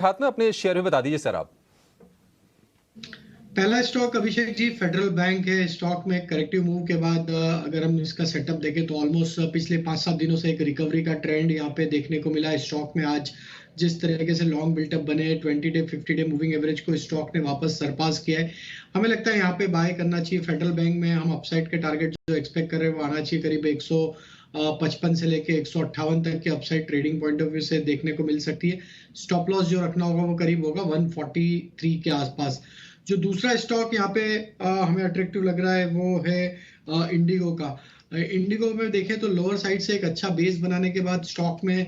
हाथ में अपने शेयर में बता दीजिए सर आप। पहला stock Abhishek ji federal bank है। स्टॉक में करेक्टिव मूव के बाद अगर हम इसका सेटअप देखें तो ऑलमोस्ट पिछले 5-7 दिनों से एक रिकवरी का ट्रेंड यहाँ पे देखने को मिला है। स्टॉक में आज जिस तरीके से लॉन्ग बिल्टअप बने 20 डे 50 डे मूविंग एवरेज को स्टॉक ने वापस सरपास किया है। हमें लगता है यहाँ पे बाय करना चाहिए। फेडरल बैंक में हम अपसाइड के टारगेट जो एक्सपेक्ट कर रहे हैं वो आना चाहिए करीब 155 से लेके 158 तक की upside trading point of view से देखने को मिल सकती है। स्टॉप लॉस जो रखना होगा वो करीब होगा 143 के आसपास। जो दूसरा स्टॉक यहाँ पे हमें अट्रैक्टिव लग रहा है वो है इंडिगो का। इंडिगो में देखें तो लोअर साइड से एक अच्छा बेस बनाने के बाद स्टॉक में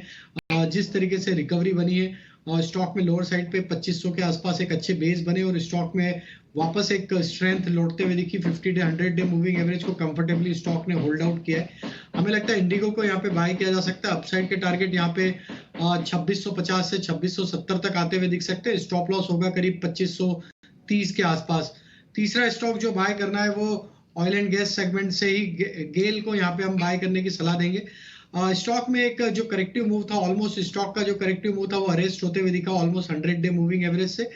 जिस तरीके से रिकवरी बनी है, स्टॉक में लोअर साइड पे 2500 के आसपास एक अच्छे बेस बने और स्टॉक में वापस एक स्ट्रेंथ लौटते हुए दिखी। 50 डे 100 डे मूविंग एवरेज को कंफर्टेबली स्टॉक ने होल्ड आउट किया है। हमें लगता है इंडिगो को यहाँ पे बाय किया जा सकता है। अपसाइड के टारगेट यहाँ पे 2650 से 2670 तक आते हुए दिख सकते हैं। स्टॉप लॉस होगा करीब 2530 के आसपास। तीसरा स्टॉक जो बाय करना है वो ऑयल एंड गैस सेगमेंट से ही गेल को यहाँ पे हम बाय करने की सलाह देंगे। स्टॉक में एक जो करेक्टिव मूव था, ऑलमोस्ट स्टॉक का जो करेक्टिव मूव था वो अरेस्ट होते हुए दिखा ऑलमोस्ट 100 डे मूविंग एवरेज से,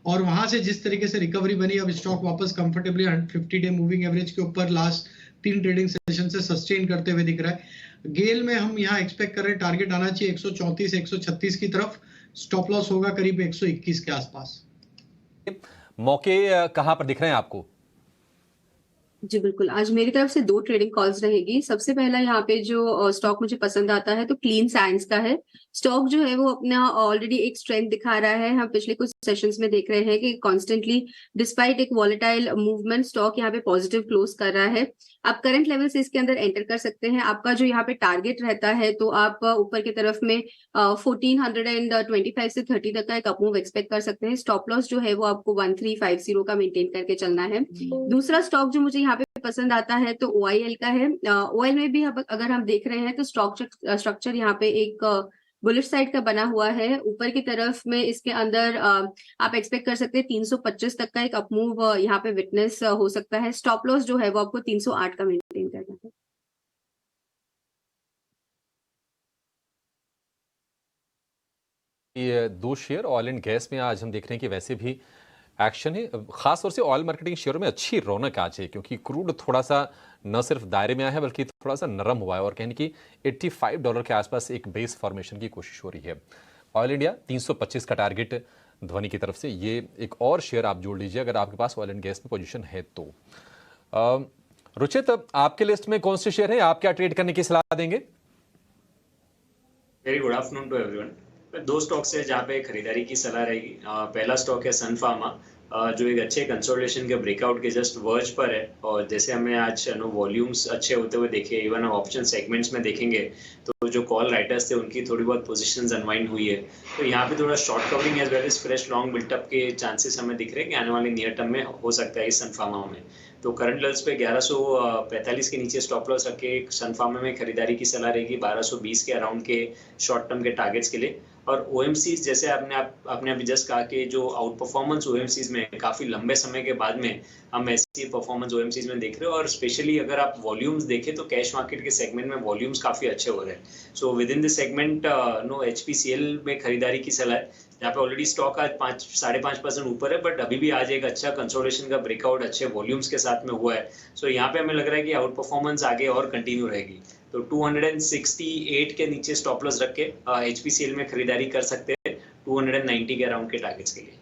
और वहां से जिस तरीके से रिकवरी बनी अब स्टॉक वापस कंफर्टेबली 50 डे मूविंग एवरेज के ऊपर लास्ट 3 ट्रेडिंग सेशन से सस्टेन करते हुए दिख रहा है। गेल में हम यहाँ एक्सपेक्ट कर रहे हैं टारगेट आना चाहिए 134 136 की तरफ। स्टॉप लॉस होगा करीब 121 के आसपास। मौके कहां पर दिख रहे हैं आपको? जी बिल्कुल, आज मेरी तरफ से 2 ट्रेडिंग कॉल्स रहेगी। सबसे पहला यहाँ पे जो स्टॉक मुझे पसंद आता है तो क्लीन साइंस का है। स्टॉक जो है वो अपना ऑलरेडी एक स्ट्रेंथ दिखा रहा है। हम पिछले कुछ सेशंस में देख रहे हैं कि कॉन्स्टेंटली डिस्पाइट एक वॉलेटाइल मूवमेंट स्टॉक यहाँ पे पॉजिटिव क्लोज कर रहा है। आप करंट लेवल से इसके अंदर एंटर कर सकते हैं। आपका जो यहाँ पे टारगेट रहता है तो आप ऊपर की तरफ में 1425 से 30 तक का एक अपमूव एक्सपेक्ट कर सकते हैं। स्टॉप लॉस जो है वो आपको 1350 का मेंटेन करके चलना है। दूसरा स्टॉक जो मुझे यहाँ पे पसंद आता है तो OIL का है। OIL में भी अगर हम देख रहे हैं तो स्ट्रक्चर यहाँ पे एक बुलिश साइड का बना हुआ है। ऊपर की तरफ में इसके अंदर आप एक्सपेक्ट कर सकते हैं 325 तक का एक अपमूव यहाँ पे विटनेस हो सकता है। स्टॉप लॉस जो है वो आपको 308 का मेंटेन करना है। ये 2 शेयर ऑयल एंड गैस में आज हम देख रहे हैं कि वैसे भी एक्शन है, खासतौर से ऑयल मार्केटिंग शेयरों में अच्छी रौनक आज है क्योंकि क्रूड थोड़ा सा न सिर्फ दायरे में आया है बल्कि थोड़ा सा नरम हुआ है और कहने की $85 के आसपास एक बेस फॉर्मेशन की कोशिश हो रही है। ऑयल इंडिया 325 का टारगेट ध्वनि की तरफ से, ये एक और शेयर आप जोड़ लीजिए अगर आपके पास ऑयल एंड गैस में पोजीशन है तो। रुचित, आपके लिस्ट में कौन से शेयर है, आप क्या ट्रेड करने की सलाह देंगे? Very good afternoon to everyone. 2 stocks है जहाँ पे खरीदारी की सलाह रहेगी। पहला स्टॉक है सन फार्मा, जो एक अच्छे कंसोलिडेशन के ब्रेकआउट के जस्ट वर्ज पर है और जैसे हमें आज वॉल्यूम्स अच्छे होते हुए देखे, इवन हम ऑप्शन सेगमेंट्स में देखेंगे तो जो कॉल राइटर्स थे उनकी थोड़ी बहुत पोजीशंस अनवाइंड हुई है, तो यहाँ पे थोड़ा short covering as well as fresh long built up के चांसेस हमें दिख रहे हैं कि आने वाले नियर टर्म में हो सकता है इस सन फार्मा में। तो करंट लेवल्स पे 1145 के नीचे स्टॉप लॉस रख के सन फार्मा में खरीदारी की सलाह रहेगी 1220 के अराउंड के शॉर्ट टर्म के टारगेट्स के लिए। और OMCs जैसे आपने अभी जस्ट कहा कि जो आउट परफॉर्मेंस OMCs में काफ़ी लंबे समय के बाद में हम ऐसी परफॉर्मेंस OMCs में देख रहे हो, और स्पेशली अगर आप वॉल्यूम्स देखें तो कैश मार्केट के सेगमेंट में वॉल्यूम्स काफ़ी अच्छे हो रहे हैं। So with in the segment HPCL में खरीदारी की सलाह है जहाँ पे ऑलरेडी स्टॉक आज 5.5% ऊपर है, बट अभी भी आज एक अच्छा कंसोलिडेशन का ब्रेकआउट अच्छे वॉल्यूम्स के साथ में हुआ है। सो यहाँ पे हमें लग रहा है कि आउट परफॉर्मेंस आगे और कंटिन्यू रहेगी। तो 268 के नीचे स्टॉप लॉस रख के HPCL में खरीदारी कर सकते हैं 290 के अराउंड के टारगेट्स के लिए।